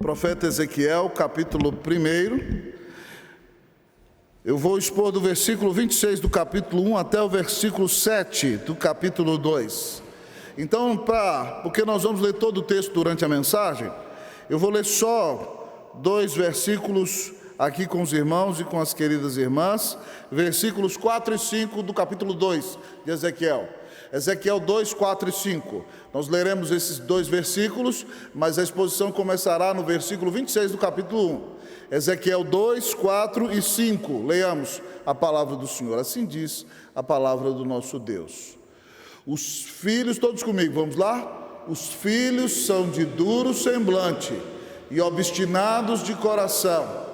profeta Ezequiel, capítulo 1. Eu vou expor do versículo 26 do capítulo 1 até o versículo 7 do capítulo 2. Então, porque nós vamos ler todo o texto durante a mensagem, eu vou ler só 2 versículos aqui com os irmãos e com as queridas irmãs, versículos 4 e 5 do capítulo 2 de Ezequiel. Ezequiel 2, 4 e 5. Nós leremos esses 2 versículos, mas a exposição começará no versículo 26 do capítulo 1. Ezequiel 2, 4 e 5. Leiamos a palavra do Senhor. Assim diz a palavra do nosso Deus. Os filhos, todos comigo, vamos lá? Os filhos são de duro semblante e obstinados de coração.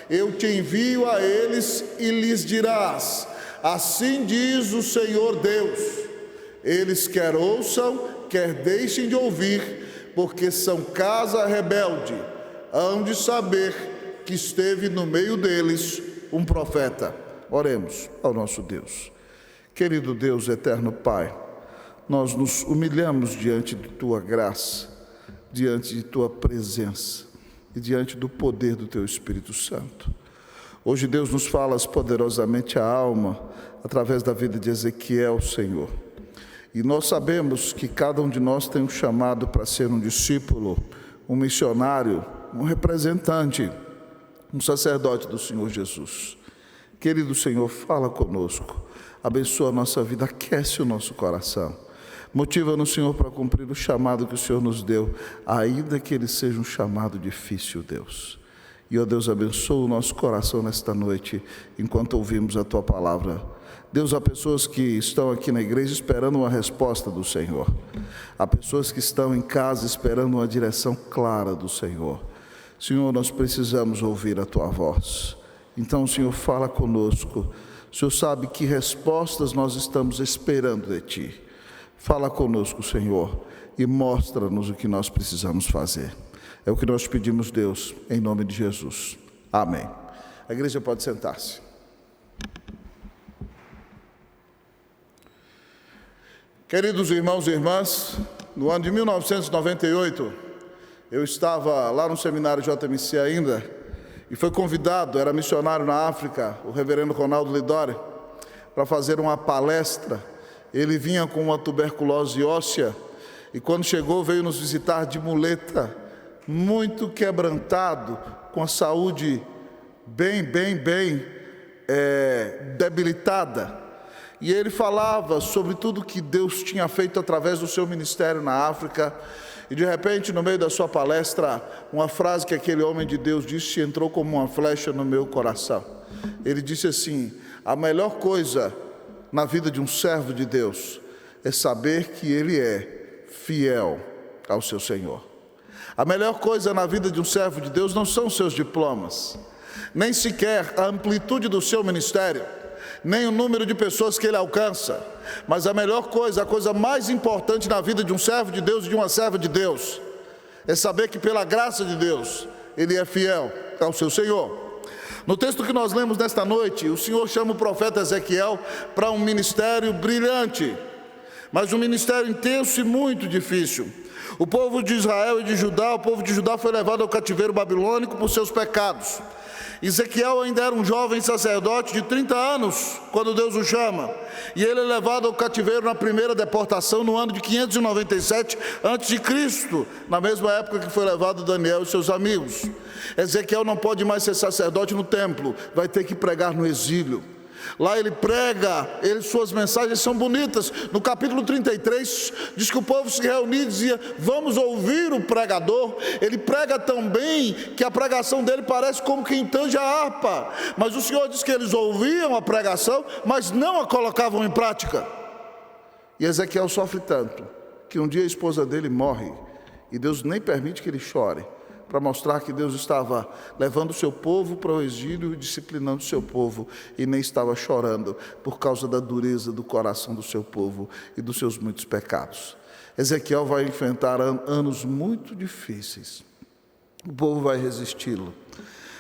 Eu te envio a eles e lhes dirás: assim diz o Senhor Deus. Eles quer ouçam, quer deixem de ouvir, porque são casa rebelde. Hão de saber que esteve no meio deles um profeta. Oremos ao nosso Deus. Querido Deus, eterno Pai, nós nos humilhamos diante de Tua graça, diante de Tua presença e diante do poder do Teu Espírito Santo. Hoje Deus nos falas poderosamente a alma, através da vida de Ezequiel, Senhor. E nós sabemos que cada um de nós tem um chamado para ser um discípulo, um missionário, um representante, um sacerdote do Senhor Jesus. Querido Senhor, fala conosco, abençoa a nossa vida, aquece o nosso coração. Motiva-nos, Senhor, para cumprir o chamado que o Senhor nos deu, ainda que ele seja um chamado difícil, Deus. E, ó Deus, abençoa o nosso coração nesta noite, enquanto ouvimos a Tua palavra. Deus, há pessoas que estão aqui na igreja esperando uma resposta do Senhor. Há pessoas que estão em casa esperando uma direção clara do Senhor. Senhor, nós precisamos ouvir a Tua voz. Então, Senhor, fala conosco. O Senhor sabe que respostas nós estamos esperando de Ti. Fala conosco, Senhor, e mostra-nos o que nós precisamos fazer. É o que nós pedimos, Deus, em nome de Jesus. Amém. A igreja pode sentar-se. Queridos irmãos e irmãs, no ano de 1998, eu estava lá no seminário JMC ainda, e foi convidado, era missionário na África, o reverendo Ronaldo Lidore, para fazer uma palestra. Ele vinha com uma tuberculose óssea, e quando chegou veio nos visitar de muleta, muito quebrantado, com a saúde bem debilitada. E ele falava sobre tudo que Deus tinha feito através do seu ministério na África. E de repente, no meio da sua palestra, uma frase que aquele homem de Deus disse entrou como uma flecha no meu coração. Ele disse assim: a melhor coisa na vida de um servo de Deus é saber que ele é fiel ao seu Senhor. A melhor coisa na vida de um servo de Deus não são os seus diplomas, nem sequer a amplitude do seu ministério, nem o número de pessoas que ele alcança, mas a melhor coisa, a coisa mais importante na vida de um servo de Deus e de uma serva de Deus, é saber que pela graça de Deus, ele é fiel ao seu Senhor. No texto que nós lemos nesta noite, o Senhor chama o profeta Ezequiel para um ministério brilhante, mas um ministério intenso e muito difícil. O povo de Israel e de Judá, o povo de Judá foi levado ao cativeiro babilônico por seus pecados. Ezequiel ainda era um jovem sacerdote de 30 anos, quando Deus o chama. E ele é levado ao cativeiro na primeira deportação, no ano de 597 a.C., na mesma época que foi levado Daniel e seus amigos. Ezequiel não pode mais ser sacerdote no templo, vai ter que pregar no exílio. Lá ele prega, suas mensagens são bonitas. No capítulo 33, diz que o povo se reunia e dizia: vamos ouvir o pregador. Ele prega tão bem que a pregação dele parece como quem tange a harpa. Mas o Senhor diz que eles ouviam a pregação, mas não a colocavam em prática. E Ezequiel sofre tanto, que um dia a esposa dele morre, e Deus nem permite que ele chore, para mostrar que Deus estava levando o seu povo para o exílio e disciplinando o seu povo, e nem estava chorando por causa da dureza do coração do seu povo e dos seus muitos pecados. Ezequiel vai enfrentar anos muito difíceis, o povo vai resisti-lo.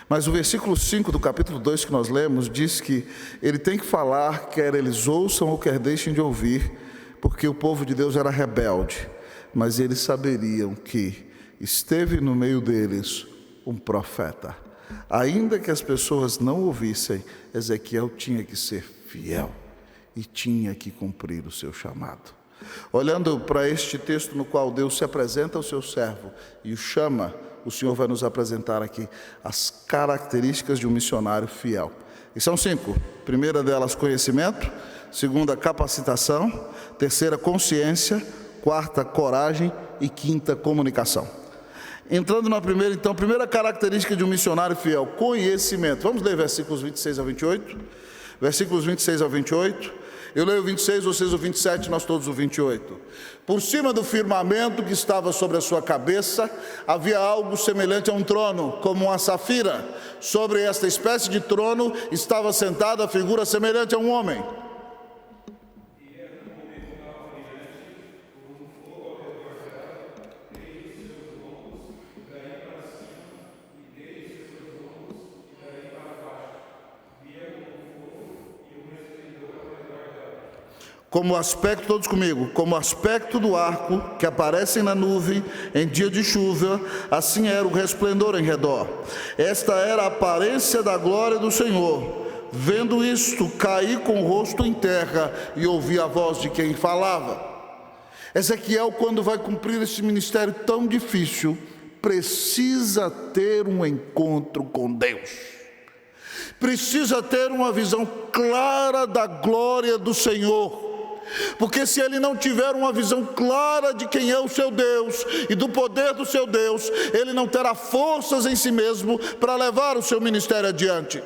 Mas o versículo 5 do capítulo 2 que nós lemos diz que ele tem que falar, quer eles ouçam ou quer deixem de ouvir, porque o povo de Deus era rebelde, mas eles saberiam que esteve no meio deles um profeta. Ainda que as pessoas não ouvissem, Ezequiel tinha que ser fiel e tinha que cumprir o seu chamado. Olhando para este texto no qual Deus se apresenta ao seu servo e o chama, o Senhor vai nos apresentar aqui as características de um missionário fiel. E são 5. Primeira delas, conhecimento. Segunda, capacitação. Terceira, consciência. Quarta, coragem. E quinta, comunicação. Entrando na primeira, então, primeira característica de um missionário fiel, conhecimento. Vamos ler versículos 26 a 28. Versículos 26 a 28. Eu leio o 26, vocês o 27, nós todos o 28. Por cima do firmamento que estava sobre a sua cabeça, havia algo semelhante a um trono, como uma safira. Sobre esta espécie de trono estava sentada a figura semelhante a um homem. Como aspecto, todos comigo, como aspecto do arco que aparece na nuvem em dia de chuva, assim era o resplendor em redor. Esta era a aparência da glória do Senhor. Vendo isto, caí com o rosto em terra e ouvi a voz de quem falava. Ezequiel, quando vai cumprir esse ministério tão difícil, precisa ter um encontro com Deus. Precisa ter uma visão clara da glória do Senhor. Porque se ele não tiver uma visão clara de quem é o seu Deus e do poder do seu Deus, ele não terá forças em si mesmo para levar o seu ministério adiante.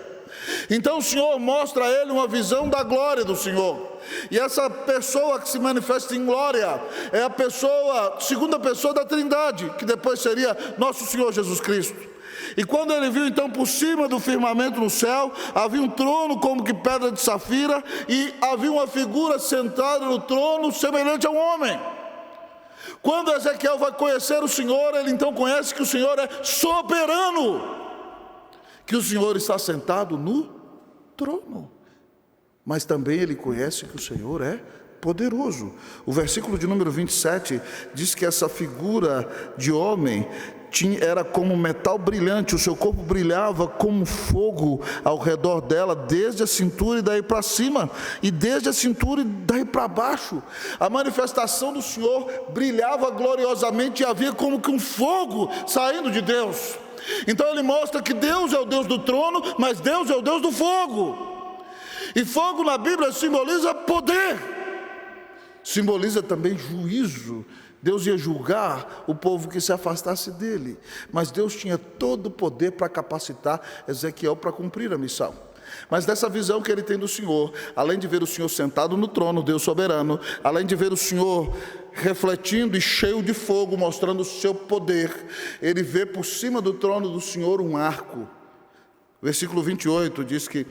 Então o Senhor mostra a ele uma visão da glória do Senhor. E essa pessoa que se manifesta em glória é a pessoa, segunda pessoa da Trindade, que depois seria nosso Senhor Jesus Cristo. E quando ele viu então por cima do firmamento no céu, havia um trono como que pedra de safira, e havia uma figura sentada no trono semelhante a um homem. Quando Ezequiel vai conhecer o Senhor, ele então conhece que o Senhor é soberano, que o Senhor está sentado no trono, mas também ele conhece que o Senhor é poderoso. O versículo de número 27 diz que essa figura de homem era como metal brilhante, o seu corpo brilhava como fogo ao redor dela, desde a cintura e daí para cima, e desde a cintura e daí para baixo. A manifestação do Senhor brilhava gloriosamente e havia como que um fogo saindo de Deus. Então ele mostra que Deus é o Deus do trono, mas Deus é o Deus do fogo. E fogo na Bíblia simboliza poder, simboliza também juízo. Deus ia julgar o povo que se afastasse dele, mas Deus tinha todo o poder para capacitar Ezequiel para cumprir a missão. Mas dessa visão que ele tem do Senhor, além de ver o Senhor sentado no trono, Deus soberano, além de ver o Senhor refletindo e cheio de fogo, mostrando o seu poder, ele vê por cima do trono do Senhor um arco. Versículo 28 diz que,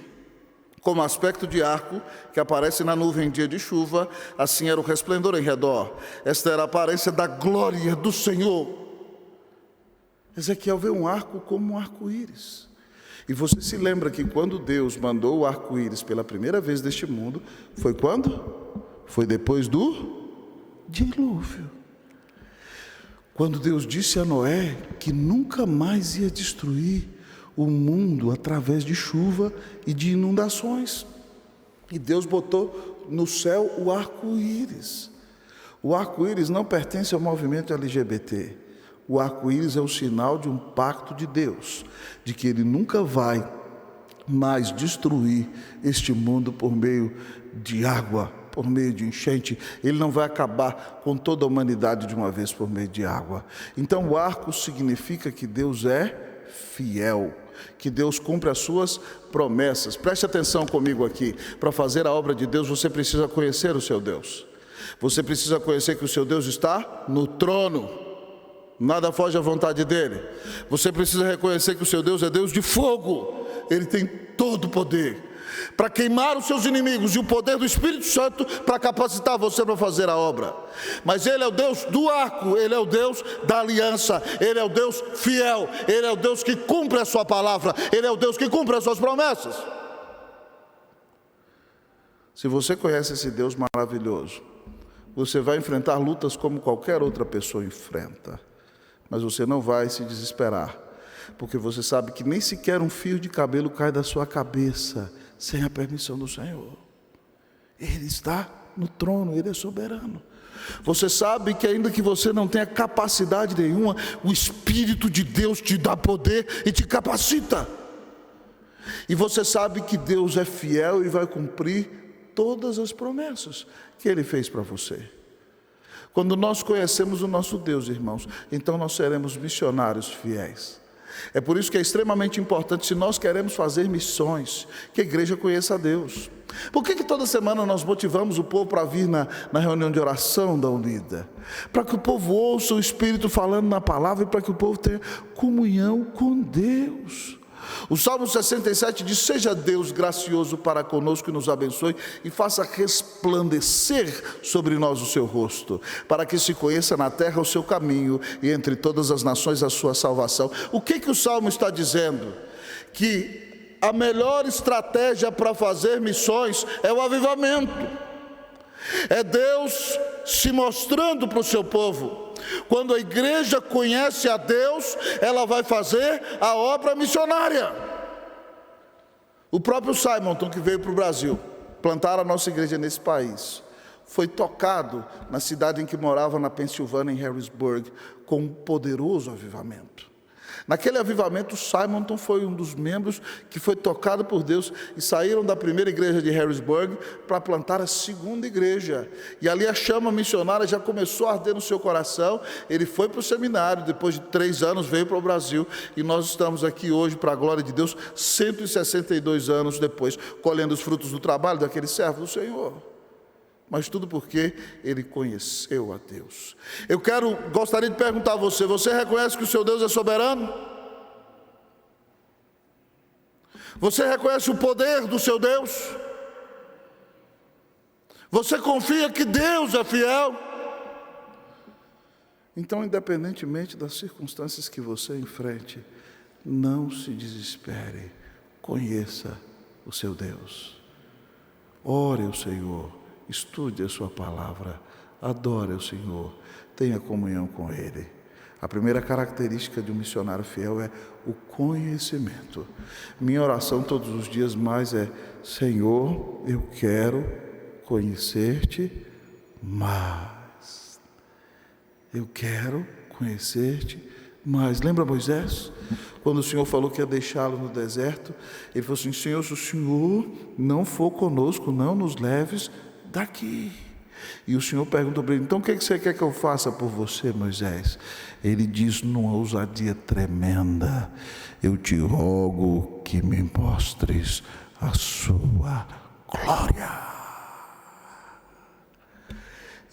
como aspecto de arco que aparece na nuvem em dia de chuva, assim era o resplendor em redor. Esta era a aparência da glória do Senhor. Ezequiel vê um arco como um arco-íris. E você se lembra que quando Deus mandou o arco-íris pela primeira vez neste mundo, foi quando? Foi depois do dilúvio. Quando Deus disse a Noé que nunca mais ia destruir o mundo através de chuva e de inundações. E Deus botou no céu o arco-íris. O arco-íris não pertence ao movimento LGBT. O arco-íris é o sinal de um pacto de Deus, de que Ele nunca vai mais destruir este mundo por meio de água, por meio de enchente. Ele não vai acabar com toda a humanidade de uma vez por meio de água. Então o arco significa que Deus é fiel, que Deus cumpre as suas promessas. Preste atenção comigo aqui. Para fazer a obra de Deus, você precisa conhecer o seu Deus. Você precisa conhecer que o seu Deus está no trono. Nada foge à vontade dele. Você precisa reconhecer que o seu Deus é Deus de fogo. Ele tem todo o poder para queimar os seus inimigos, e o poder do Espírito Santo para capacitar você para fazer a obra. Mas Ele é o Deus do arco, Ele é o Deus da aliança, Ele é o Deus fiel, Ele é o Deus que cumpre a sua palavra, Ele é o Deus que cumpre as suas promessas. Se você conhece esse Deus maravilhoso, você vai enfrentar lutas como qualquer outra pessoa enfrenta, mas você não vai se desesperar. Porque você sabe que nem sequer um fio de cabelo cai da sua cabeça sem a permissão do Senhor. Ele está no trono, Ele é soberano. Você sabe que ainda que você não tenha capacidade nenhuma, o Espírito de Deus te dá poder e te capacita. E você sabe que Deus é fiel e vai cumprir todas as promessas que Ele fez para você. Quando nós conhecemos o nosso Deus, irmãos, então nós seremos missionários fiéis. É por isso que é extremamente importante, se nós queremos fazer missões, que a igreja conheça a Deus. Por que toda semana nós motivamos o povo para vir na reunião de oração da Unida? Para que o povo ouça o Espírito falando na palavra e para que o povo tenha comunhão com Deus. O Salmo 67 diz: seja Deus gracioso para conosco e nos abençoe e faça resplandecer sobre nós o seu rosto, para que se conheça na terra o seu caminho e entre todas as nações a sua salvação. O que o Salmo está dizendo? Que a melhor estratégia para fazer missões é o avivamento. É Deus se mostrando para o seu povo. Quando a igreja conhece a Deus, ela vai fazer a obra missionária. O próprio Simonton, que veio para o Brasil plantar a nossa igreja nesse país, foi tocado na cidade em que morava, na Pensilvânia, em Harrisburg, com um poderoso avivamento. Naquele avivamento, Simonton foi um dos membros que foi tocado por Deus e saíram da primeira igreja de Harrisburg para plantar a segunda igreja. E ali a chama missionária já começou a arder no seu coração. Ele foi para o seminário, depois de 3 anos veio para o Brasil e nós estamos aqui hoje, para a glória de Deus, 162 anos depois, colhendo os frutos do trabalho daquele servo do Senhor. Mas tudo porque ele conheceu a Deus. Gostaria de perguntar a você: você reconhece que o seu Deus é soberano? Você reconhece o poder do seu Deus? Você confia que Deus é fiel? Então, independentemente das circunstâncias que você enfrente, não se desespere, conheça o seu Deus. Ore ao Senhor. Estude a sua palavra, adore o Senhor, tenha comunhão com Ele. A primeira característica de um missionário fiel é o conhecimento. Minha oração todos os dias mais é: Senhor, eu quero conhecer-te mais. Eu quero conhecer-te mais. Lembra Moisés? Quando o Senhor falou que ia deixá-lo no deserto, ele falou assim: Senhor, se o Senhor não for conosco, não nos leves daqui. E o Senhor perguntou para ele: então o que você quer que eu faça por você, Moisés? Ele diz numa ousadia tremenda: eu te rogo que me mostres a sua glória.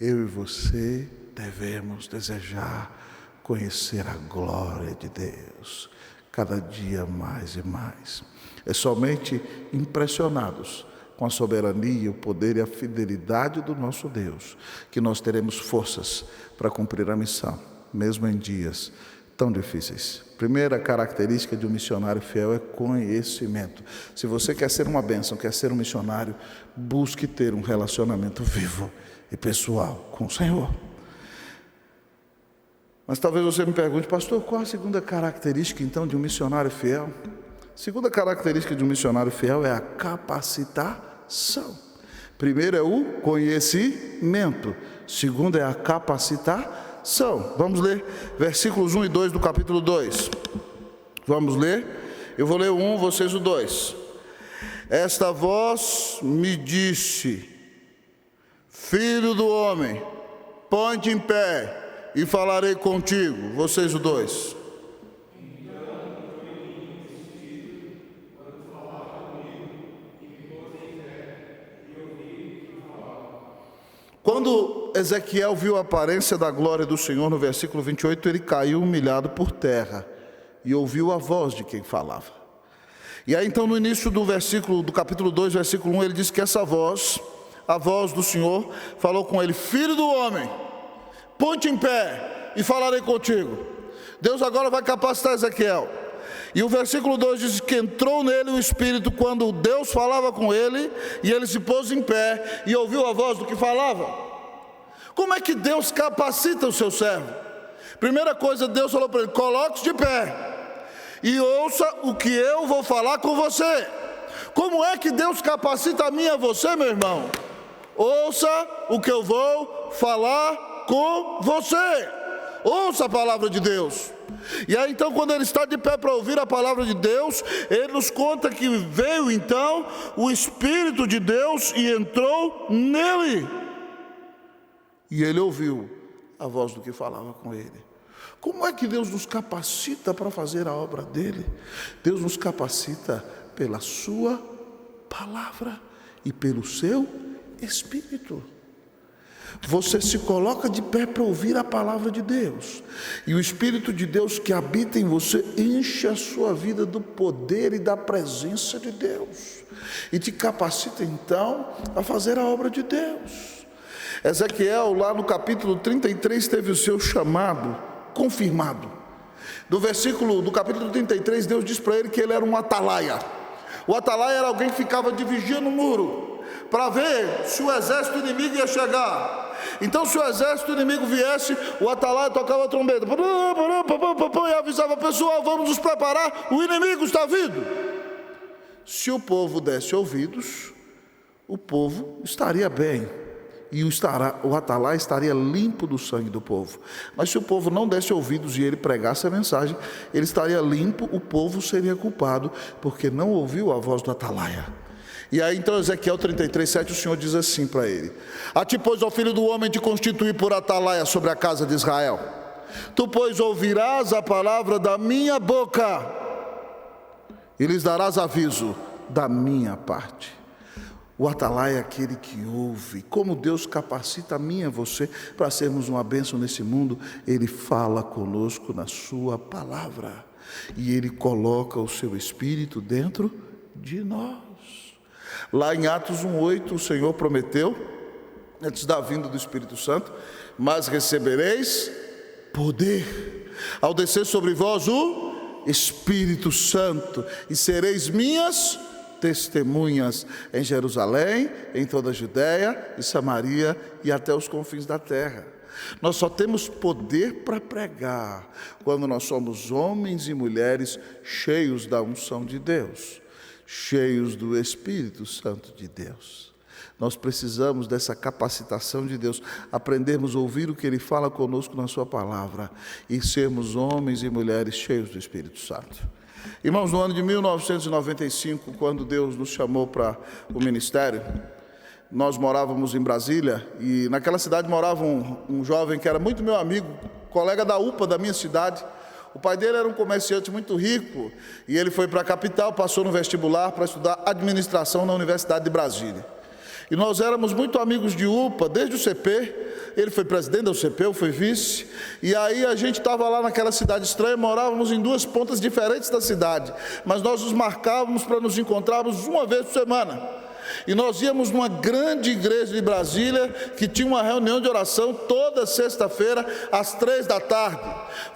Eu e você devemos desejar conhecer a glória de Deus, cada dia mais e mais. É somente impressionados com a soberania, o poder e a fidelidade do nosso Deus que nós teremos forças para cumprir a missão, mesmo em dias tão difíceis. Primeira característica de um missionário fiel é conhecimento. Se você quer ser uma bênção, quer ser um missionário, busque ter um relacionamento vivo e pessoal com o Senhor. Mas talvez você me pergunte: pastor, qual a segunda característica então de um missionário fiel? A segunda característica de um missionário fiel é a capacitação. Primeiro é o conhecimento, segundo é a capacitação. Vamos ler versículos 1 e 2 do capítulo 2. Vamos ler? Eu vou ler o 1, vocês o 2. Esta voz me disse: filho do homem, põe-te em pé e falarei contigo. Vocês o 2. Quando Ezequiel viu a aparência da glória do Senhor, no versículo 28, ele caiu humilhado por terra e ouviu a voz de quem falava. E aí então no início do capítulo 2, versículo 1, ele diz que essa voz, a voz do Senhor, falou com ele: filho do homem, põe-te em pé e falarei contigo. Deus agora vai capacitar Ezequiel. E o versículo 2 diz que entrou nele o Espírito quando Deus falava com ele, e ele se pôs em pé e ouviu a voz do que falava. Como é que Deus capacita o seu servo? Primeira coisa, Deus falou para ele: coloque-se de pé. e ouça o que eu vou falar com você. Como é que Deus capacita a mim e a você, meu irmão? Ouça o que eu vou falar com você. Ouça a palavra de Deus. E aí então, quando ele está de pé para ouvir a palavra de Deus, ele nos conta que veio então o Espírito de Deus e entrou nele. E ele ouviu a voz do que falava com ele. Como é que Deus nos capacita para fazer a obra dele? Deus nos capacita pela sua palavra e pelo seu Espírito. Você se coloca de pé para ouvir a palavra de Deus, e o Espírito de Deus que habita em você enche a sua vida do poder e da presença de Deus, e te capacita então a fazer a obra de Deus. Ezequiel, lá no capítulo 33, teve o seu chamado confirmado. Do capítulo 33, Deus diz para ele que ele era um atalaia. O atalaia era alguém que ficava de vigia no muro, para ver se o exército inimigo ia chegar. Então, se o exército inimigo viesse, o atalaia tocava a trombeta e avisava: pessoal, vamos nos preparar, o inimigo está vindo. Se o povo desse ouvidos, o povo estaria bem, e o atalaia estaria limpo do sangue do povo. Mas se o povo não desse ouvidos e ele pregasse a mensagem, ele estaria limpo, o povo seria culpado, porque não ouviu a voz do atalaia. E aí então, Ezequiel 33:7, o Senhor diz assim para ele: a ti, pois, ó filho do homem, te constituí por atalaia sobre a casa de Israel. Tu, pois, ouvirás a palavra da minha boca e lhes darás aviso da minha parte. O atalaia é aquele que ouve. Como Deus capacita a mim e a você para sermos uma bênção nesse mundo? Ele fala conosco na sua palavra, e ele coloca o seu Espírito dentro de nós. Lá em Atos 1:8, o Senhor prometeu, antes da vinda do Espírito Santo: mas recebereis poder ao descer sobre vós o Espírito Santo, e sereis minhas testemunhas em Jerusalém, em toda a Judéia e Samaria e até os confins da terra. Nós só temos poder para pregar quando nós somos homens e mulheres cheios da unção de Deus, cheios do Espírito Santo de Deus. Nós precisamos dessa capacitação de Deus, aprendermos a ouvir o que Ele fala conosco na sua palavra e sermos homens e mulheres cheios do Espírito Santo. Irmãos, no ano de 1995, quando Deus nos chamou para o ministério, nós morávamos em Brasília, e naquela cidade morava um jovem que era muito meu amigo, colega da UPA da minha cidade. O pai dele era um comerciante muito rico, e ele foi para a capital, passou no vestibular para estudar administração na Universidade de Brasília. E nós éramos muito amigos de UPA, desde o CP. Ele foi presidente do CP, eu fui vice. E aí a gente estava lá naquela cidade estranha, morávamos em duas pontas diferentes da cidade, mas nós nos marcávamos para nos encontrarmos uma vez por semana. E nós íamos numa grande igreja de Brasília, que tinha uma reunião de oração toda sexta-feira, às 15h.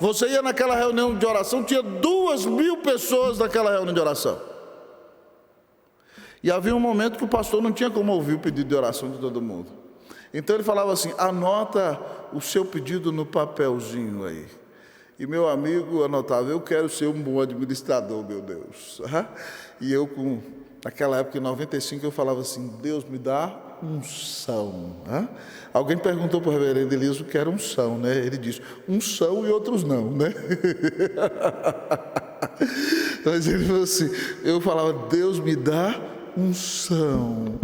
Você ia naquela reunião de oração, tinha 2.000 pessoas naquela reunião de oração. E havia um momento que o pastor não tinha como ouvir o pedido de oração de todo mundo. Então ele falava assim: anota o seu pedido no papelzinho aí. E meu amigo anotava: eu quero ser um bom administrador, meu Deus. E eu, naquela época, em 95, eu falava assim: Deus, me dá unção. Alguém perguntou para o reverendo Elias o que era unção, né? Ele disse: unção e outros não, né? Mas ele falou assim, eu falava: Deus, me dá unção.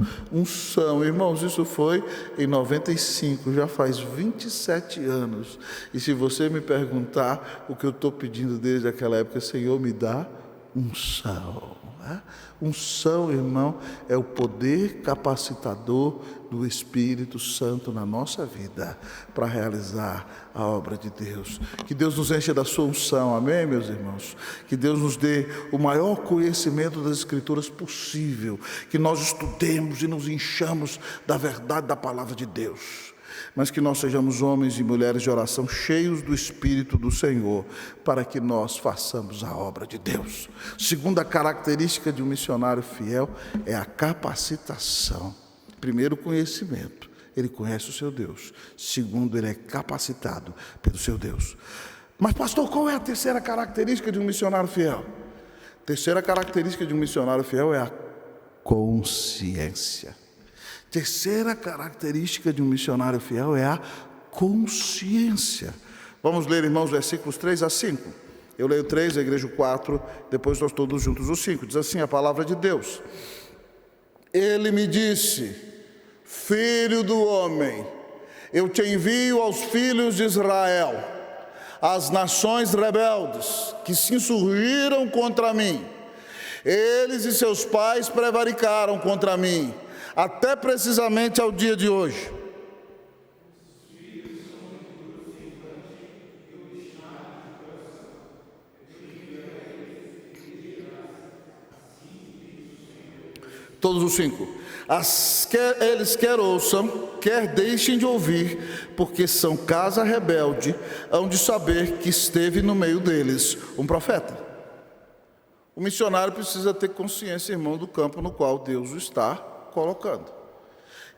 Irmãos, isso foi em 95, já faz 27 anos. E se você me perguntar o que eu estou pedindo desde aquela época: Senhor, me dá unção. Unção, irmão, é o poder capacitador do Espírito Santo na nossa vida para realizar a obra de Deus. Que Deus nos encha da sua unção, amém, meus irmãos? Que Deus nos dê o maior conhecimento das Escrituras possível, que nós estudemos e nos enchamos da verdade da palavra de Deus, mas que nós sejamos homens e mulheres de oração cheios do Espírito do Senhor, para que nós façamos a obra de Deus. Segunda característica de um missionário fiel é a capacitação. Primeiro, o conhecimento. Ele conhece o seu Deus. Segundo, ele é capacitado pelo seu Deus. Mas pastor, qual é a terceira característica de um missionário fiel? A terceira característica de um missionário fiel é a consciência. Terceira característica de um missionário fiel é a consciência. Vamos ler, irmãos, versículos 3 a 5. Eu leio 3, a igreja 4, depois nós todos juntos o 5. Diz assim a palavra de Deus. Ele me disse: filho do homem, eu te envio aos filhos de Israel, às nações rebeldes que se insurgiram contra mim. Eles e seus pais prevaricaram contra mim, até precisamente ao dia de hoje. Todos os 5. Eles quer ouçam, quer deixem de ouvir, porque são casa rebelde, hão de saber que esteve no meio deles um profeta. O missionário precisa ter consciência, irmão, do campo no qual Deus o está colocando.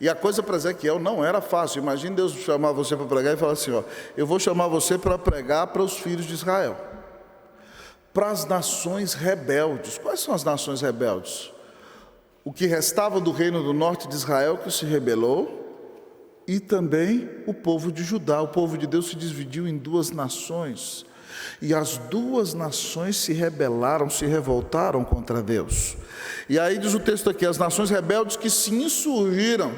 E a coisa para Ezequiel não era fácil. Imagine Deus chamar você para pregar e falar assim: ó, eu vou chamar você para pregar para os filhos de Israel, para as nações rebeldes. Quais são as nações rebeldes? O que restava do reino do norte de Israel que se rebelou, e também o povo de Judá. O povo de Deus se dividiu em duas nações, e as duas nações se rebelaram, se revoltaram contra Deus. E aí diz o texto aqui: as nações rebeldes que se insurgiram.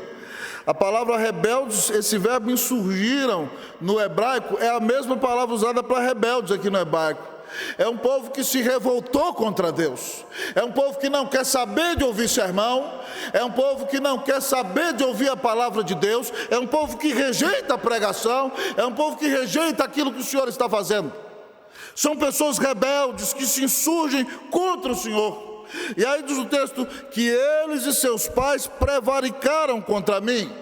A palavra rebeldes, esse verbo insurgiram no hebraico, é a mesma palavra usada para rebeldes aqui no hebraico. É um povo que se revoltou contra Deus. É um povo que não quer saber de ouvir sermão. É um povo que não quer saber de ouvir a palavra de Deus. É um povo que rejeita a pregação. É um povo que rejeita aquilo que o Senhor está fazendo. São pessoas rebeldes que se insurgem contra o Senhor. E aí diz o texto que eles e seus pais prevaricaram contra mim.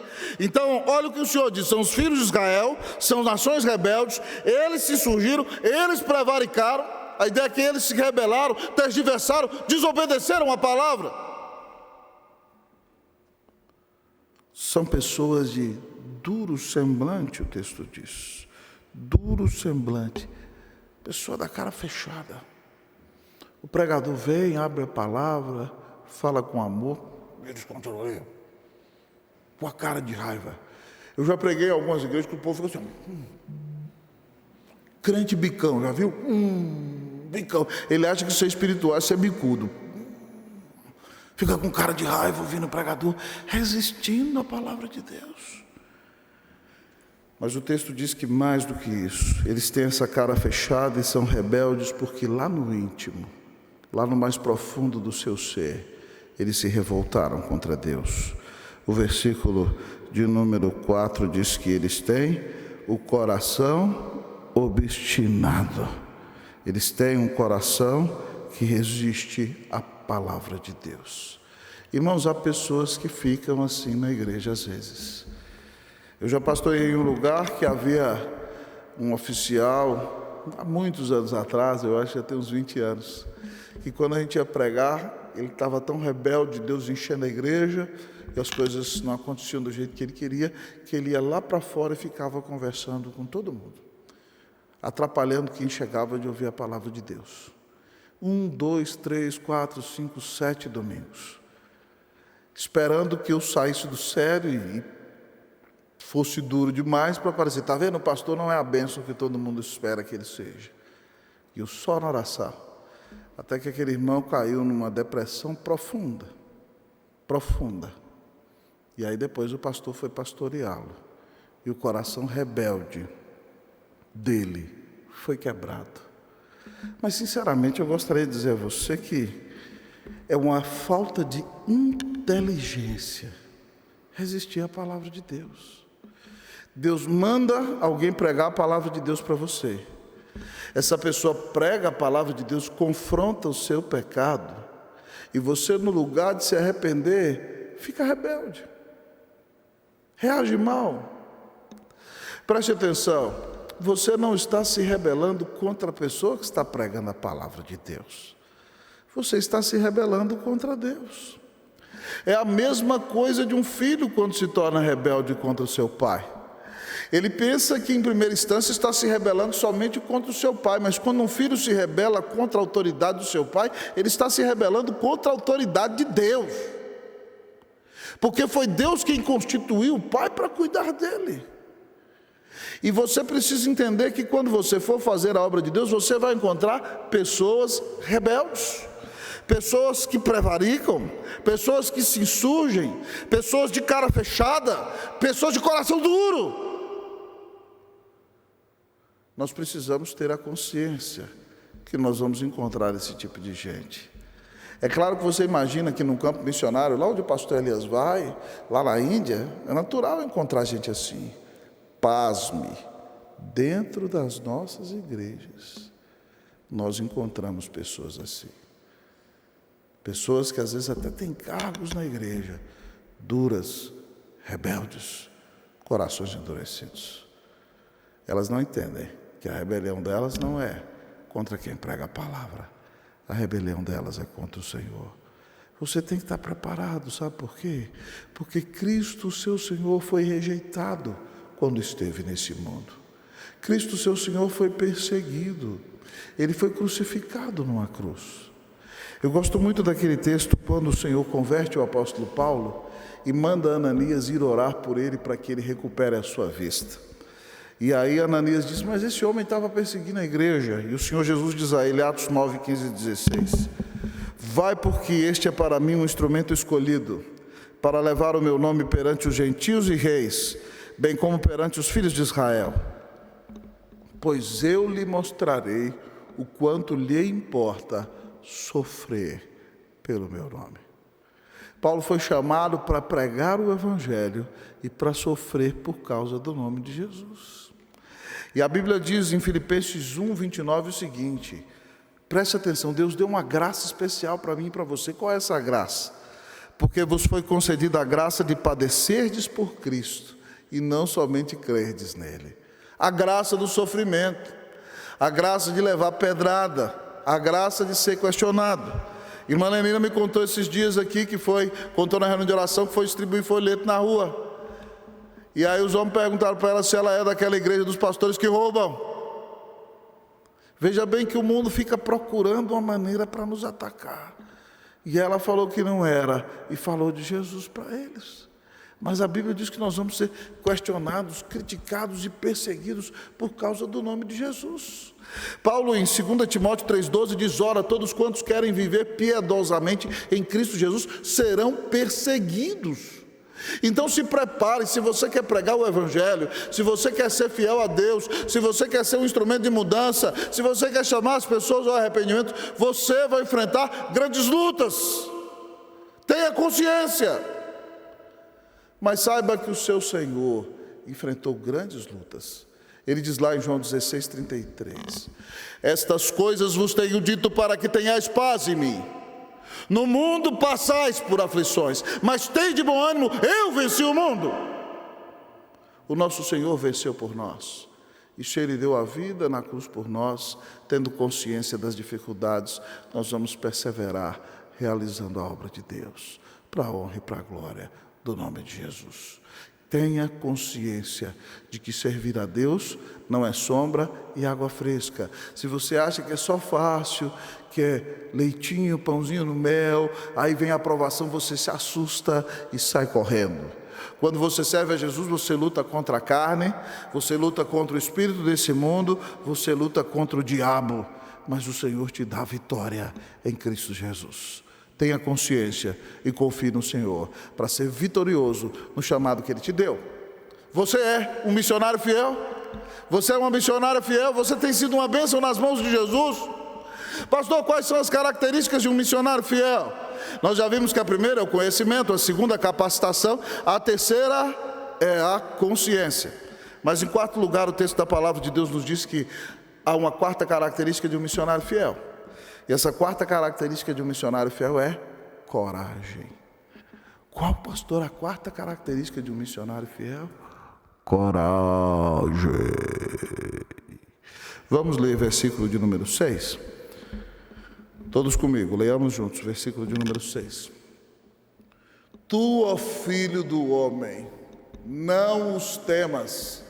Então, olha o que o Senhor diz: são os filhos de Israel, são nações rebeldes, eles se insurgiram, eles prevaricaram. A ideia é que eles se rebelaram, tergiversaram, desobedeceram a palavra. São pessoas de duro semblante, o texto diz. Duro semblante, pessoa da cara fechada. O pregador vem, abre a palavra, fala com amor, eles controlam, com a cara de raiva. Eu já preguei em algumas igrejas que o povo fica assim, crente bicão, já viu? Bicão. Ele acha que ser espiritual é ser bicudo. Fica com cara de raiva ouvindo o pregador, resistindo à palavra de Deus. Mas o texto diz que mais do que isso, eles têm essa cara fechada e são rebeldes porque lá no íntimo, lá no mais profundo do seu ser, eles se revoltaram contra Deus. O versículo de número 4 diz que eles têm o coração obstinado. Eles têm um coração que resiste à palavra de Deus. Irmãos, há pessoas que ficam assim na igreja às vezes. Eu já pastoreei em um lugar que havia um oficial, há muitos anos atrás, eu acho que já tem uns 20 anos, que quando a gente ia pregar, ele estava tão rebelde, Deus enchendo a igreja, e as coisas não aconteciam do jeito que ele queria, que ele ia lá para fora e ficava conversando com todo mundo, atrapalhando quem chegava de ouvir a palavra de Deus. 1, 2, 3, 4, 5, 7 domingos, esperando que eu saísse do sério e fosse duro demais para aparecer. Está vendo, o pastor não é a bênção que todo mundo espera que ele seja. E eu só na oração, até que aquele irmão caiu numa depressão profunda. E aí depois o pastor foi pastoreá-lo. E o coração rebelde dele foi quebrado. Mas sinceramente eu gostaria de dizer a você que é uma falta de inteligência resistir à palavra de Deus. Deus manda alguém pregar a palavra de Deus para você. Essa pessoa prega a palavra de Deus, confronta o seu pecado, e você, no lugar de se arrepender, fica rebelde, reage mal. Preste atenção, você não está se rebelando contra a pessoa que está pregando a palavra de Deus, você está se rebelando contra Deus. É a mesma coisa de um filho quando se torna rebelde contra o seu pai. Ele pensa que em primeira instância está se rebelando somente contra o seu pai, mas quando um filho se rebela contra a autoridade do seu pai, ele está se rebelando contra a autoridade de Deus, porque foi Deus quem constituiu o pai para cuidar dele. E você precisa entender que quando você for fazer a obra de Deus, você vai encontrar pessoas rebeldes, pessoas que prevaricam, pessoas que se insurgem, pessoas de cara fechada, pessoas de coração duro. Nós precisamos ter a consciência que nós vamos encontrar esse tipo de gente. É claro que você imagina que no campo missionário, lá onde o pastor Elias vai, lá na Índia, é natural encontrar gente assim. Pasme, dentro das nossas igrejas, nós encontramos pessoas assim. Pessoas que às vezes até têm cargos na igreja, duras, rebeldes, corações endurecidos. Elas não entendem que a rebelião delas não é contra quem prega a palavra. A rebelião delas é contra o Senhor. Você tem que estar preparado, sabe por quê? Porque Cristo, seu Senhor, foi rejeitado quando esteve nesse mundo. Cristo, seu Senhor, foi perseguido. Ele foi crucificado numa cruz. Eu gosto muito daquele texto quando o Senhor converte o apóstolo Paulo e manda Ananias ir orar por ele para que ele recupere a sua vista. E aí Ananias diz, mas esse homem estava perseguindo a igreja. E o Senhor Jesus diz a ele, Atos 9, 15 e 16, vai porque este é para mim um instrumento escolhido, para levar o meu nome perante os gentios e reis, bem como perante os filhos de Israel. Pois eu lhe mostrarei o quanto lhe importa sofrer pelo meu nome. Paulo foi chamado para pregar o evangelho e para sofrer por causa do nome de Jesus. E a Bíblia diz em Filipenses 1, 29 o seguinte, preste atenção, Deus deu uma graça especial para mim e para você. Qual é essa graça? Porque vos foi concedida a graça de padecerdes por Cristo e não somente crerdes nele. A graça do sofrimento, a graça de levar pedrada, a graça de ser questionado. Irmã Lenina me contou esses dias aqui contou na reunião de oração que foi distribuir folheto na rua. E aí os homens perguntaram para ela se ela é daquela igreja dos pastores que roubam. Veja bem que o mundo fica procurando uma maneira para nos atacar. E ela falou que não era e falou de Jesus para eles. Mas a Bíblia diz que nós vamos ser questionados, criticados e perseguidos por causa do nome de Jesus. Paulo em 2 Timóteo 3,12 diz, ora, todos quantos querem viver piedosamente em Cristo Jesus serão perseguidos. Então se prepare, se você quer pregar o evangelho, se você quer ser fiel a Deus, se você quer ser um instrumento de mudança, se você quer chamar as pessoas ao arrependimento, você vai enfrentar grandes lutas. Tenha consciência. Mas saiba que o seu Senhor enfrentou grandes lutas. Ele diz lá em João 16, 33, estas coisas vos tenho dito para que tenhais paz em mim. No mundo passais por aflições, mas tende bom ânimo, eu venci o mundo. O nosso Senhor venceu por nós. E se Ele deu a vida na cruz por nós, tendo consciência das dificuldades, nós vamos perseverar realizando a obra de Deus, para a honra e para a glória do nome de Jesus. Tenha consciência de que servir a Deus não é sombra e água fresca. Se você acha que é só fácil, que é leitinho, pãozinho no mel, aí vem a aprovação, você se assusta e sai correndo. Quando você serve a Jesus, você luta contra a carne, você luta contra o espírito desse mundo, você luta contra o diabo, mas o Senhor te dá vitória em Cristo Jesus. Tenha consciência e confie no Senhor para ser vitorioso no chamado que Ele te deu. Você é um missionário fiel? Você é uma missionária fiel? Você tem sido uma bênção nas mãos de Jesus? Pastor, quais são as características de um missionário fiel? Nós já vimos que a primeira é o conhecimento, a segunda a capacitação, a terceira é a consciência. Mas em quarto lugar, o texto da palavra de Deus nos diz que há uma quarta característica de um missionário fiel. E essa quarta característica de um missionário fiel é coragem. Qual, pastor, a quarta característica de um missionário fiel? Coragem. Vamos ler versículo de número 6. Todos comigo, leiamos juntos, versículo de número 6. Tu, ó filho do homem, não os temas,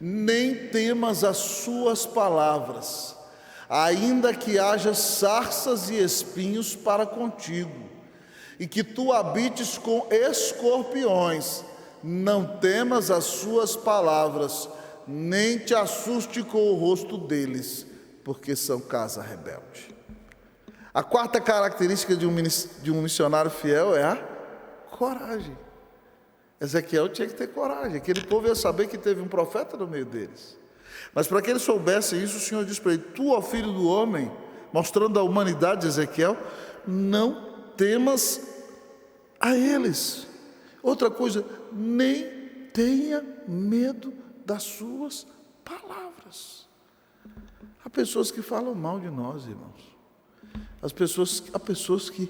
nem temas as suas palavras, ainda que haja sarças e espinhos para contigo, e que tu habites com escorpiões, não temas as suas palavras, nem te assuste com o rosto deles, porque são casa rebelde. A quarta característica de um missionário fiel é a coragem. Ezequiel tinha que ter coragem. Aquele povo ia saber que teve um profeta no meio deles. Mas para que eles soubessem isso, o Senhor disse para ele: tu, ó filho do homem, mostrando a humanidade de Ezequiel, não temas a eles. Outra coisa, nem tenha medo das suas palavras. Há pessoas que falam mal de nós, irmãos. Há pessoas que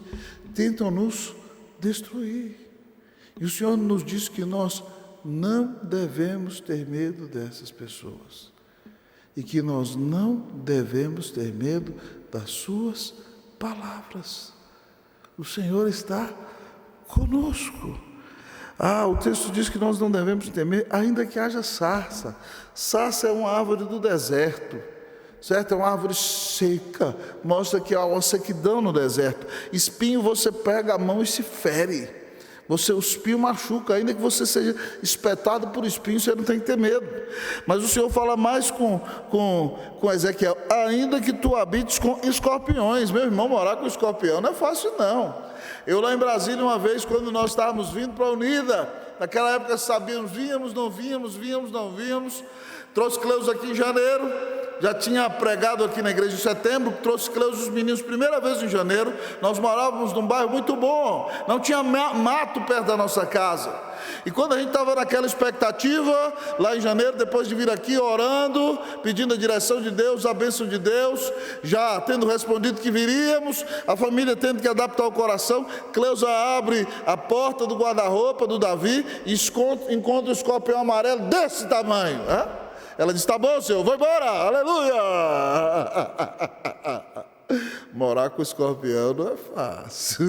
tentam nos destruir. E o Senhor nos diz que nós não devemos ter medo dessas pessoas. E que nós não devemos ter medo das suas palavras. O Senhor está conosco. O texto diz que nós não devemos temer, ainda que haja sarça. Sarça é uma árvore do deserto, certo? É uma árvore seca, mostra que há uma sequidão no deserto. Espinho você pega a mão e se fere. O espinho machuca, ainda que você seja espetado por espinho, você não tem que ter medo. Mas o Senhor fala mais com Ezequiel: ainda que tu habites com escorpiões. Meu irmão, morar com escorpião não é fácil não. Eu lá em Brasília uma vez, quando nós estávamos vindo para a Unida, naquela época sabíamos, víamos, não víamos, trouxe Cleusa aqui em janeiro, já tinha pregado aqui na igreja em setembro, trouxe Cleusa e os meninos primeira vez em janeiro. Nós morávamos num bairro muito bom, não tinha mato perto da nossa casa. E quando a gente estava naquela expectativa, lá em janeiro, depois de vir aqui orando, pedindo a direção de Deus, a bênção de Deus, já tendo respondido que viríamos, a família tendo que adaptar o coração, Cleusa abre a porta do guarda-roupa do Davi e encontra um escorpião amarelo desse tamanho. Ela disse: tá bom, Senhor, vou embora, aleluia. Morar com escorpião não é fácil.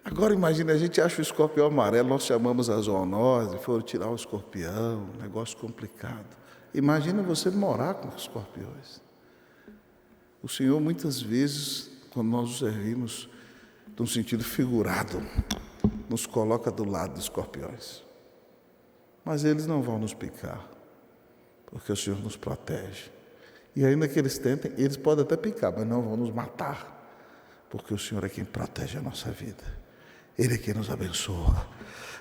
Agora imagine, a gente acha o escorpião amarelo, nós chamamos a zoonose, foram tirar o escorpião, negócio complicado. Imagina você morar com escorpiões. O Senhor muitas vezes, quando nós o servimos, num sentido figurado, nos coloca do lado dos escorpiões. Mas eles não vão nos picar, porque o Senhor nos protege. E ainda que eles tentem, eles podem até picar, mas não vão nos matar, porque o Senhor é quem protege a nossa vida. Ele é quem nos abençoa.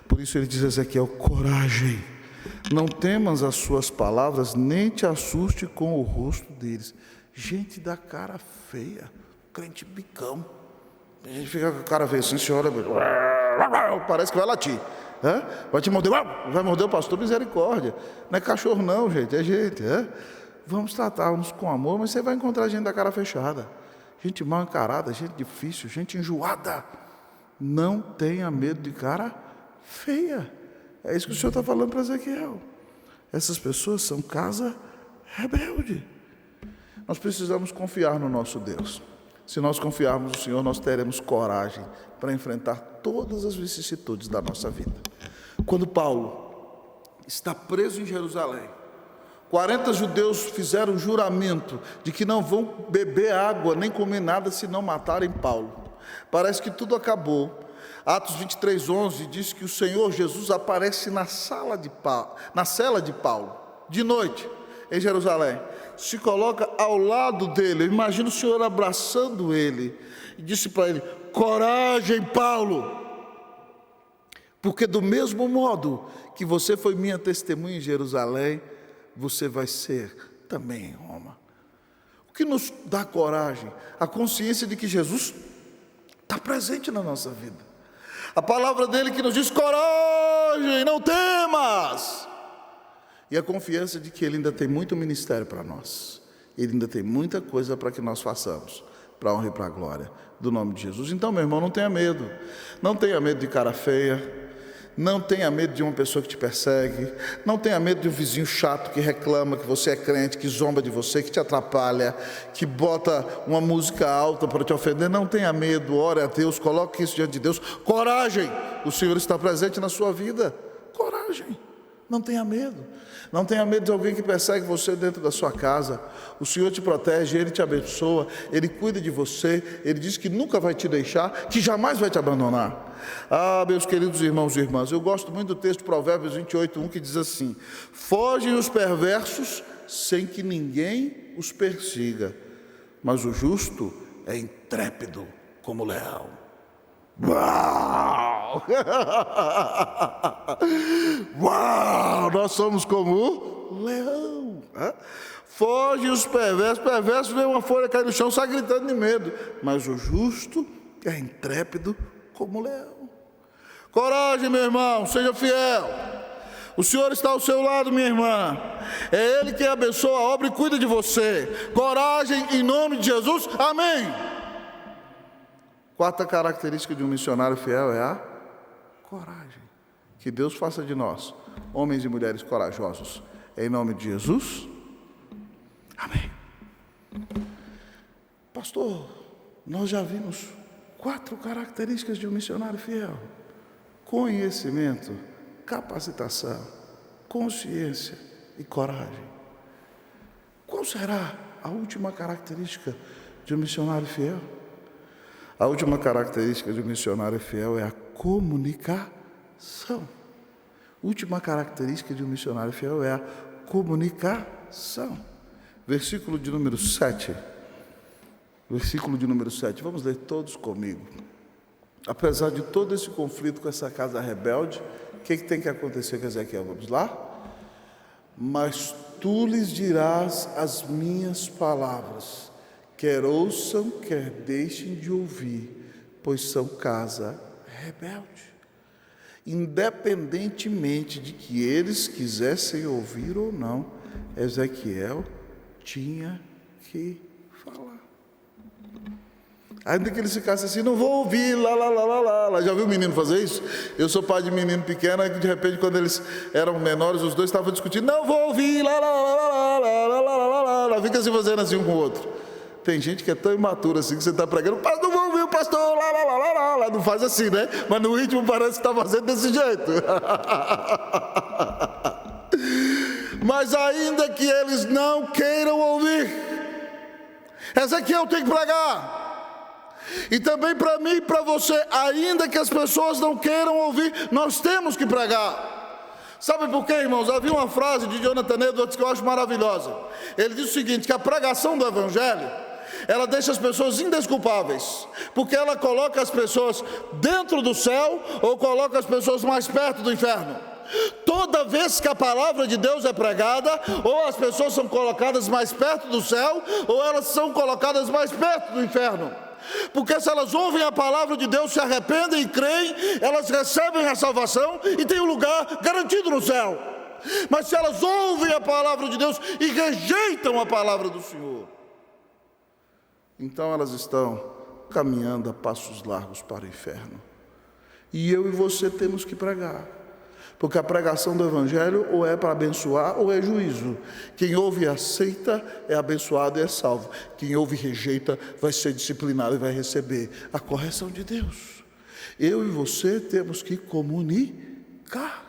Por isso ele diz a Ezequiel: coragem, não temas as suas palavras, nem te assuste com o rosto deles. Gente da cara feia, crente bicão. A gente fica com a cara feia assim, senhora, parece que vai latir. Vai te morder, vai morder o pastor, misericórdia. Não é cachorro não, gente, é gente. Vamos tratar-nos com amor, mas você vai encontrar gente da cara fechada, gente mal encarada, gente difícil, gente enjoada. Não tenha medo de cara feia. É isso que o Senhor está falando para Ezequiel. Essas pessoas são casa rebelde. Nós precisamos confiar no nosso Deus. Se nós confiarmos no Senhor, nós teremos coragem para enfrentar todas as vicissitudes da nossa vida. Quando Paulo está preso em Jerusalém, 40 judeus fizeram um juramento de que não vão beber água nem comer nada se não matarem Paulo. Parece que tudo acabou. Atos 23:11 diz que o Senhor Jesus aparece na cela de Paulo, de noite, em Jerusalém. Se coloca ao lado dele. Eu imagino o Senhor abraçando ele e disse para ele: coragem, Paulo, porque do mesmo modo que você foi minha testemunha em Jerusalém, você vai ser também em Roma. O que nos dá coragem? A consciência de que Jesus está presente na nossa vida. A palavra dele que nos diz: coragem, não temas. E a confiança de que ele ainda tem muito ministério para nós. Ele ainda tem muita coisa para que nós façamos, para a honra e para a glória do nome de Jesus. Então, meu irmão, não tenha medo. Não tenha medo de cara feia. Não tenha medo de uma pessoa que te persegue. Não tenha medo de um vizinho chato que reclama que você é crente, que zomba de você, que te atrapalha, que bota uma música alta para te ofender. Não tenha medo, ore a Deus, coloque isso diante de Deus. Coragem, o Senhor está presente na sua vida. Coragem. Não tenha medo. Não tenha medo de alguém que persegue você dentro da sua casa. O Senhor te protege, Ele te abençoa, Ele cuida de você, Ele diz que nunca vai te deixar, que jamais vai te abandonar. Ah, meus queridos irmãos e irmãs, eu gosto muito do texto de Provérbios 28:1, que diz assim: fogem os perversos sem que ninguém os persiga, mas o justo é intrépido como leão. Uau! Uau! Nós somos como o leão. Foge os perversos. Perverso vê uma folha cair no chão, sai gritando de medo. Mas o justo é intrépido como o leão. Coragem, meu irmão, seja fiel. O Senhor está ao seu lado, minha irmã. É Ele quem abençoa a obra e cuida de você. Coragem em nome de Jesus. Amém. Quarta característica de um missionário fiel é a coragem. Que Deus faça de nós homens e mulheres corajosos. Em nome de Jesus. Amém. Pastor, nós já vimos 4 características de um missionário fiel: conhecimento, capacitação, consciência e coragem. Qual será a última característica de um missionário fiel? A última característica de um missionário fiel é a comunicação. Última característica de um missionário fiel é a comunicação. Versículo de número 7. Versículo de número 7. Vamos ler todos comigo. Apesar de todo esse conflito com essa casa rebelde, o que tem que acontecer com Ezequiel? Vamos lá? Mas tu lhes dirás as minhas palavras, quer ouçam, quer deixem de ouvir, pois são casa rebelde. Independentemente de que eles quisessem ouvir ou não, Ezequiel tinha que falar. Ainda que eles ficassem assim: não vou ouvir, lá. Já viu o menino fazer isso? Eu sou pai de menino pequeno, e de repente, quando eles eram menores, os dois estavam discutindo: não vou ouvir, lá. Fica assim fazendo assim um com o outro. Tem gente que é tão imatura assim que você está pregando: não vou ouvir o pastor, lá. Não faz assim, né? Mas no ritmo parece que está fazendo desse jeito. Mas ainda que eles não queiram ouvir, Ezequiel tem que pregar. E também para mim e para você, ainda que as pessoas não queiram ouvir, nós temos que pregar. Sabe por quê, irmãos? Havia uma frase de Jonathan Edwards que eu acho maravilhosa. Ele diz o seguinte: que a pregação do Evangelho, ela deixa as pessoas indesculpáveis, porque ela coloca as pessoas dentro do céu ou coloca as pessoas mais perto do inferno. Toda vez que a palavra de Deus é pregada, ou as pessoas são colocadas mais perto do céu, ou elas são colocadas mais perto do inferno. Porque se elas ouvem a palavra de Deus, se arrependem e creem, elas recebem a salvação e têm um lugar garantido no céu. Mas se elas ouvem a palavra de Deus e rejeitam a palavra do Senhor, então elas estão caminhando a passos largos para o inferno. E eu e você temos que pregar, porque a pregação do Evangelho ou é para abençoar ou é juízo. Quem ouve e aceita é abençoado e é salvo. Quem ouve e rejeita vai ser disciplinado e vai receber a correção de Deus. Eu e você temos que comunicar.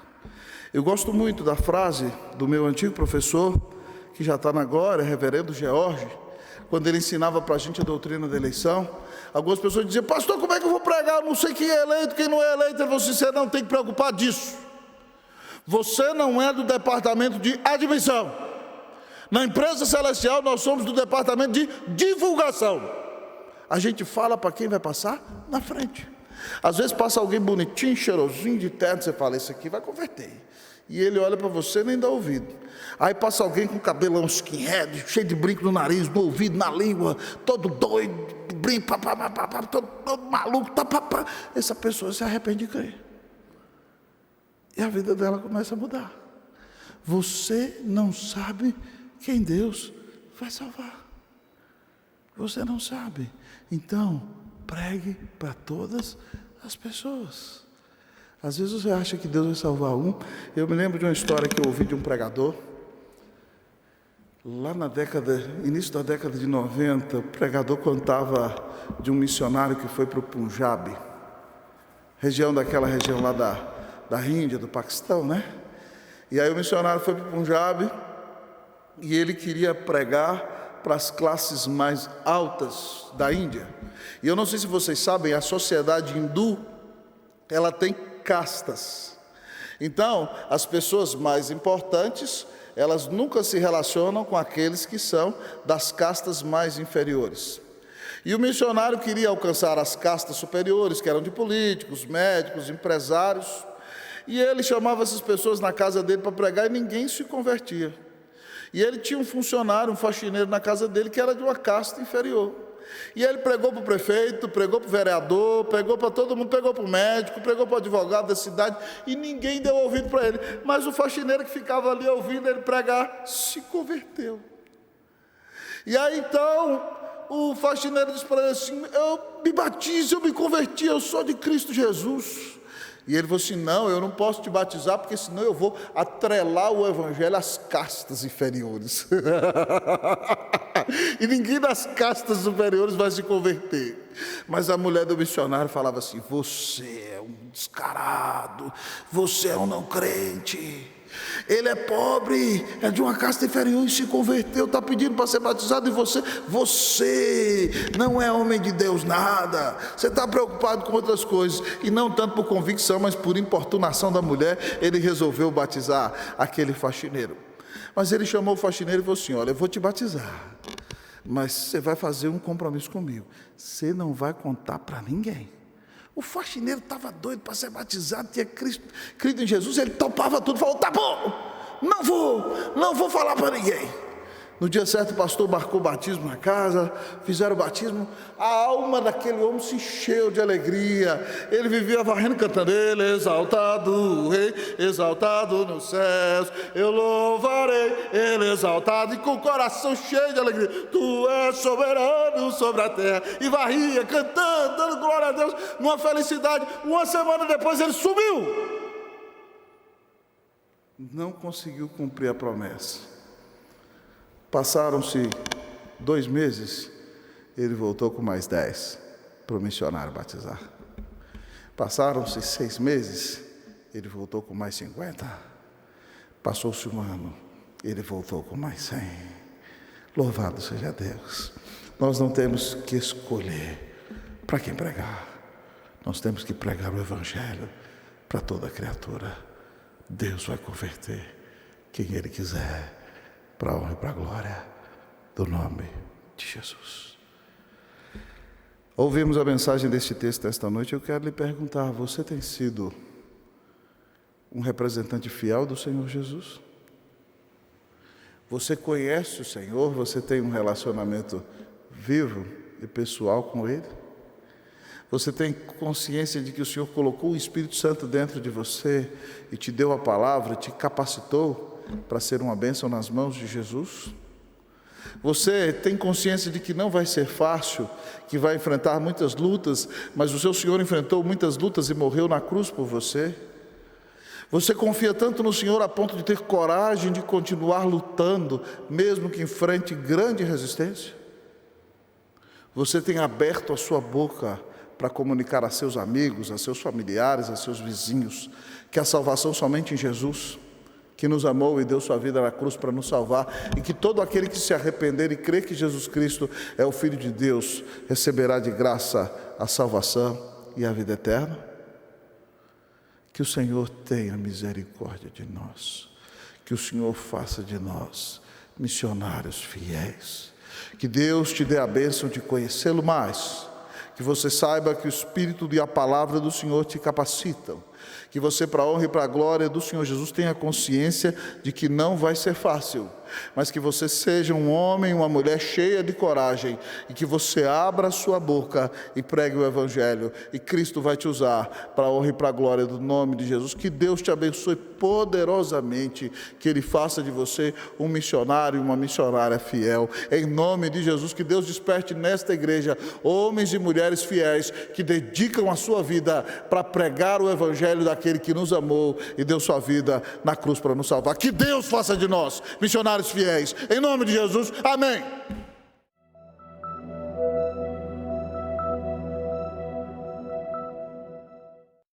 Eu gosto muito da frase do meu antigo professor, que já está na glória, reverendo George, quando ele ensinava para a gente a doutrina da eleição. Algumas pessoas diziam: pastor, como é que eu vou pregar? Eu não sei quem é eleito, quem não é eleito. Ele falou assim: você não tem que preocupar disso. Você não é do departamento de admissão. Na empresa celestial nós somos do departamento de divulgação. A gente fala para quem vai passar na frente. Às vezes passa alguém bonitinho, cheirosinho de terno, você fala: esse aqui vai converter. E ele olha para você e nem dá ouvido. Aí passa alguém com cabelão skinhead, cheio de brinco no nariz, no ouvido, na língua, todo doido, brinco, todo maluco. Essa pessoa se arrepende de crer. E a vida dela começa a mudar. Você não sabe quem Deus vai salvar. Você não sabe. Então, pregue para todas as pessoas. Às vezes você acha que Deus vai salvar um. Eu me lembro de uma história que eu ouvi de um pregador. Lá início da década de 90, o pregador contava de um missionário que foi para o Punjab, daquela região lá da Índia, do Paquistão, né? E aí o missionário foi para o Punjab e ele queria pregar para as classes mais altas da Índia. E eu não sei se vocês sabem, a sociedade hindu, ela tem castas. Então, as pessoas mais importantes, elas nunca se relacionam com aqueles que são das castas mais inferiores. E o missionário queria alcançar as castas superiores, que eram de políticos, médicos, empresários, e ele chamava essas pessoas na casa dele para pregar e ninguém se convertia. E ele tinha um funcionário, um faxineiro na casa dele que era de uma casta inferior. E ele pregou para o prefeito, pregou para o vereador, pregou para todo mundo, pregou para o médico, pregou para o advogado da cidade, e ninguém deu ouvido para ele. Mas o faxineiro que ficava ali ouvindo ele pregar, se converteu. E aí então, o faxineiro disse para ele assim: eu me batizo, eu me converti, eu sou de Cristo Jesus. E ele falou assim: não, eu não posso te batizar, porque senão eu vou atrelar o evangelho às castas inferiores. E ninguém das castas superiores vai se converter. Mas a mulher do missionário falava assim: você é um descarado, você é um não crente. Ele é pobre, é de uma casta inferior e se converteu, está pedindo para ser batizado, e você não é homem de Deus nada, você está preocupado com outras coisas. E não tanto por convicção, mas por importunação da mulher, ele resolveu batizar aquele faxineiro. Mas ele chamou o faxineiro e falou assim: olha, eu vou te batizar, mas você vai fazer um compromisso comigo, você não vai contar para ninguém. O faxineiro estava doido para ser batizado, tinha crido em Jesus, ele topava tudo, falou: tá bom, não vou falar para ninguém. No dia certo o pastor marcou o batismo na casa, fizeram o batismo, a alma daquele homem se encheu de alegria, ele vivia varrendo, cantando: ele exaltado, o rei, exaltado nos céus, eu louvarei, ele exaltado, e com o coração cheio de alegria: tu és soberano sobre a terra, e varria, cantando, dando glória a Deus, numa felicidade. Uma semana depois ele sumiu, não conseguiu cumprir a promessa. Passaram-se 2 meses, ele voltou com mais 10 para o missionário batizar. Passaram-se 6 meses, ele voltou com mais 50. Passou-se 1 ano, ele voltou com mais 100. Louvado seja Deus. Nós não temos que escolher para quem pregar. Nós temos que pregar o evangelho para toda criatura. Deus vai converter quem Ele quiser, para a honra e para a glória do nome de Jesus. Ouvimos a mensagem deste texto esta noite. Eu quero lhe perguntar: você tem sido um representante fiel do Senhor Jesus? Você conhece o Senhor? Você tem um relacionamento vivo e pessoal com Ele? Você tem consciência de que o Senhor colocou o Espírito Santo dentro de você e te deu a palavra, te capacitou para ser uma bênção nas mãos de Jesus? Você tem consciência de que não vai ser fácil, que vai enfrentar muitas lutas, mas o seu Senhor enfrentou muitas lutas e morreu na cruz por você? Você confia tanto no Senhor a ponto de ter coragem de continuar lutando, mesmo que enfrente grande resistência? Você tem aberto a sua boca para comunicar a seus amigos, a seus familiares, a seus vizinhos, que a salvação somente em Jesus, que nos amou e deu sua vida na cruz para nos salvar, e que todo aquele que se arrepender e crer que Jesus Cristo é o Filho de Deus, receberá de graça a salvação e a vida eterna? Que o Senhor tenha misericórdia de nós, que o Senhor faça de nós missionários fiéis, que Deus te dê a bênção de conhecê-lo mais, que você saiba que o Espírito e a palavra do Senhor te capacitam, que você, para a honra e para a glória do Senhor Jesus, tenha consciência de que não vai ser fácil, mas que você seja um homem, uma mulher cheia de coragem, e que você abra a sua boca e pregue o Evangelho, e Cristo vai te usar para a honra e para a glória do nome de Jesus. Que Deus te abençoe poderosamente, que Ele faça de você um missionário e uma missionária fiel, em nome de Jesus. Que Deus desperte nesta igreja homens e mulheres fiéis, que dedicam a sua vida para pregar o Evangelho daquele que nos amou e deu sua vida na cruz para nos salvar. Que Deus faça de nós missionários fiéis, em nome de Jesus, amém.